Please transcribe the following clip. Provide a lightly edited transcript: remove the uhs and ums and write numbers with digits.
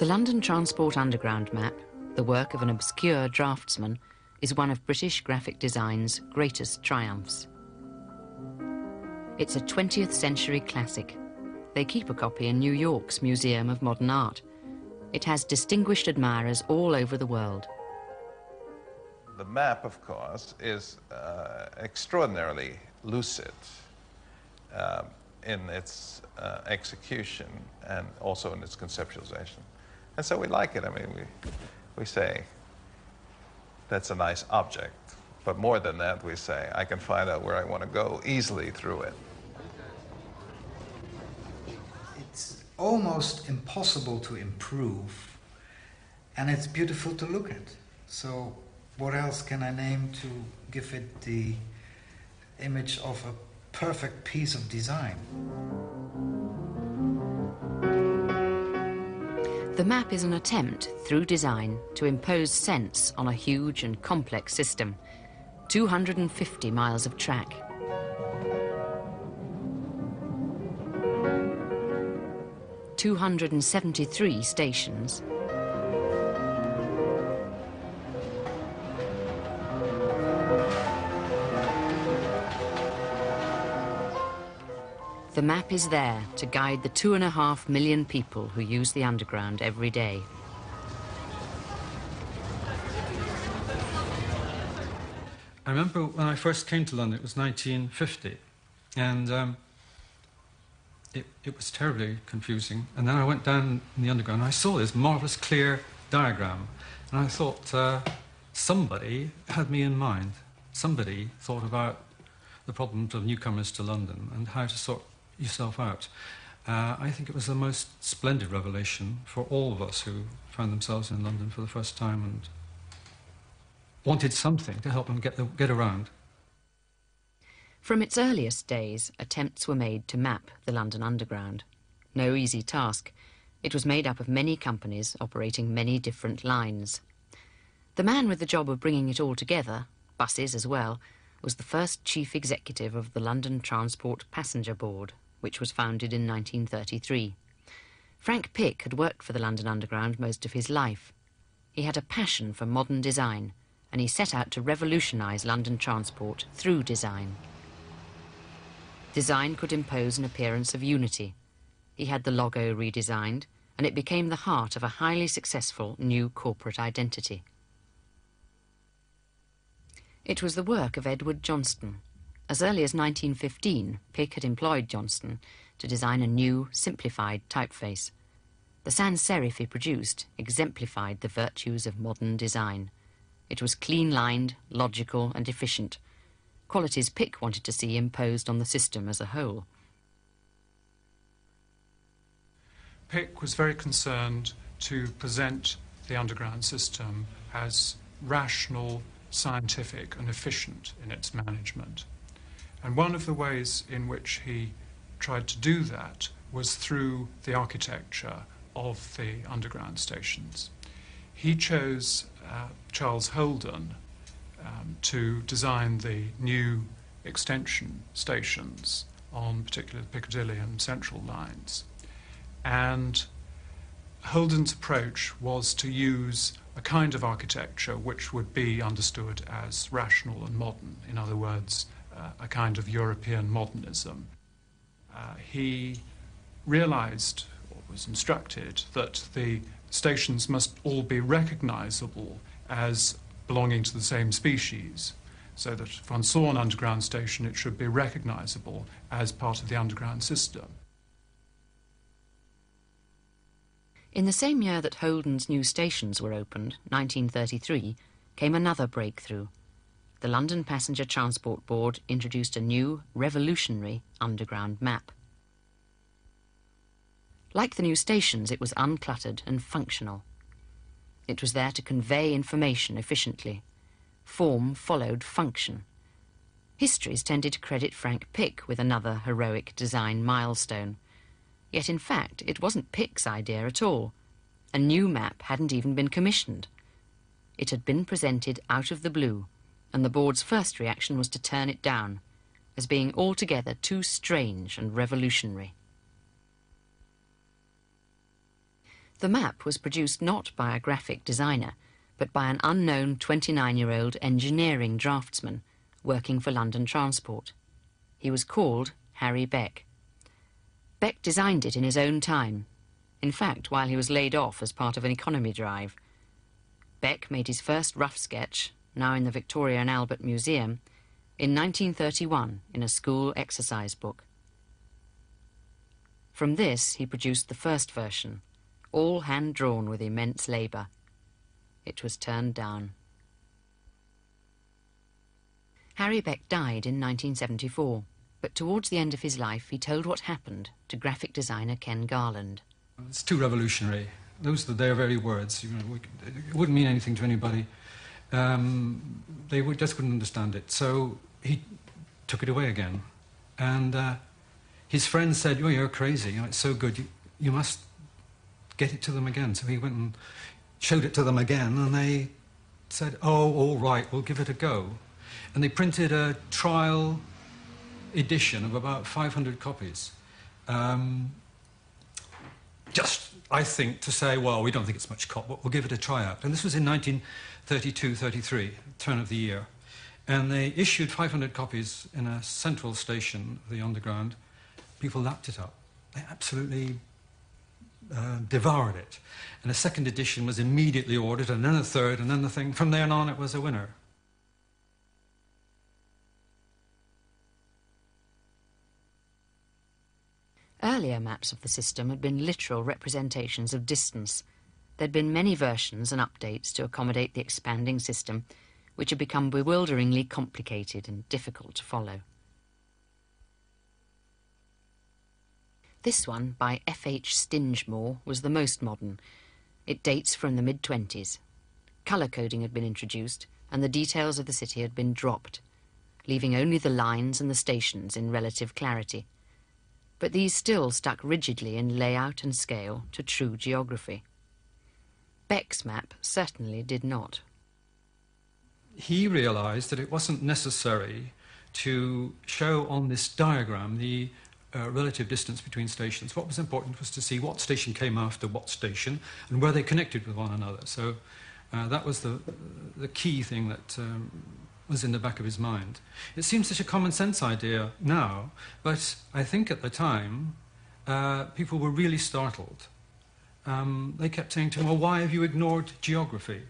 The London Transport Underground map, the work of an obscure draftsman, is one of British graphic design's greatest triumphs. It's a 20th century classic. They keep a copy in New York's Museum of Modern Art. It has distinguished admirers all over the world. The map, of course, is extraordinarily lucid in its execution and also in its conceptualization. And so we like it. I mean, we say, that's a nice object. But more than that, we say, I can find out where I want to go easily through it. It's almost impossible to improve, and it's beautiful to look at. So what else can I name to give it the image of a perfect piece of design? The map is an attempt, through design, to impose sense on a huge and complex system. 250 miles of track. ...273 stations. The map is there to guide the 2.5 million people who use the Underground every day. I remember when I first came to London, it was 1950, and it was terribly confusing. And then I went down in the Underground and I saw this marvellous clear diagram, and I thought, somebody had me in mind. Somebody thought about the problems of newcomers to London and how to sort yourself out. I think it was the most splendid revelation for all of us who found themselves in London for the first time and wanted something to help them get around. From its earliest days, attempts were made to map the London Underground. No easy task. It was made up of many companies operating many different lines. The man with the job of bringing it all together, buses as well, was the first chief executive of the London Transport Passenger Board, which was founded in 1933. Frank Pick had worked for the London Underground most of his life. He had a passion for modern design, and he set out to revolutionise London transport through design. Design could impose an appearance of unity. He had the logo redesigned, and it became the heart of a highly successful new corporate identity. It was the work of Edward Johnston. As early as 1915, Pick had employed Johnston to design a new, simplified typeface. The sans serif he produced exemplified the virtues of modern design. It was clean-lined, logical and efficient, qualities Pick wanted to see imposed on the system as a whole. Pick was very concerned to present the Underground system as rational, scientific and efficient in its management. And one of the ways in which he tried to do that was through the architecture of the Underground stations. He chose Charles Holden to design the new extension stations on particularly the Piccadilly and Central lines. And Holden's approach was to use a kind of architecture which would be understood as rational and modern, in other words, a kind of European modernism. He realized, or was instructed, that the stations must all be recognizable as belonging to the same species, so that if one saw an Underground station, it should be recognizable as part of the Underground system. In the same year that Holden's new stations were opened, 1933, came another breakthrough. The London Passenger Transport Board introduced a new, revolutionary Underground map. Like the new stations, it was uncluttered and functional. It was there to convey information efficiently. Form followed function. Histories tended to credit Frank Pick with another heroic design milestone. Yet in fact, it wasn't Pick's idea at all. A new map hadn't even been commissioned. It had been presented out of the blue, and the board's first reaction was to turn it down, as being altogether too strange and revolutionary. The map was produced not by a graphic designer, but by an unknown 29-year-old engineering draftsman working for London Transport. He was called Harry Beck. Beck designed it in his own time, in fact, while he was laid off as part of an economy drive. Beck made his first rough sketch, now in the Victoria and Albert Museum, in 1931 in a school exercise book. From this he produced the first version, all hand-drawn with immense labour. It was turned down. Harry Beck died in 1974, but towards the end of his life he told what happened to graphic designer Ken Garland. It's too revolutionary. Those are their very words. You know, it wouldn't mean anything to anybody. Just wouldn't understand it. So he took it away again. And his friends said, "Oh, you're crazy. You know, it's so good. You must get it to them again." So he went and showed it to them again, and they said, "Oh, all right, we'll give it a go." And they printed a trial edition of about 500 copies. Just, I think, to say, well, we don't think it's much cop, but we'll give it a tryout. And this was in 1932-33, turn of the year. And they issued 500 copies in a central station of the Underground. People lapped it up. They absolutely devoured it. And a second edition was immediately ordered, and then a third, and then the thing. From there on, it was a winner. Earlier maps of the system had been literal representations of distance. There'd been many versions and updates to accommodate the expanding system, which had become bewilderingly complicated and difficult to follow. This one, by F.H. Stingemore, was the most modern. It dates from the mid-20s. Colour coding had been introduced, and the details of the city had been dropped, leaving only the lines and the stations in relative clarity. But these still stuck rigidly in layout and scale to true geography. Beck's map certainly did not. He realised that it wasn't necessary to show on this diagram the relative distance between stations. What was important was to see what station came after what station and where they connected with one another. So that was the key thing that was in the back of his mind. It seems such a common sense idea now, but I think at the time people were really startled. They kept saying to him, "Well, why have you ignored geography?"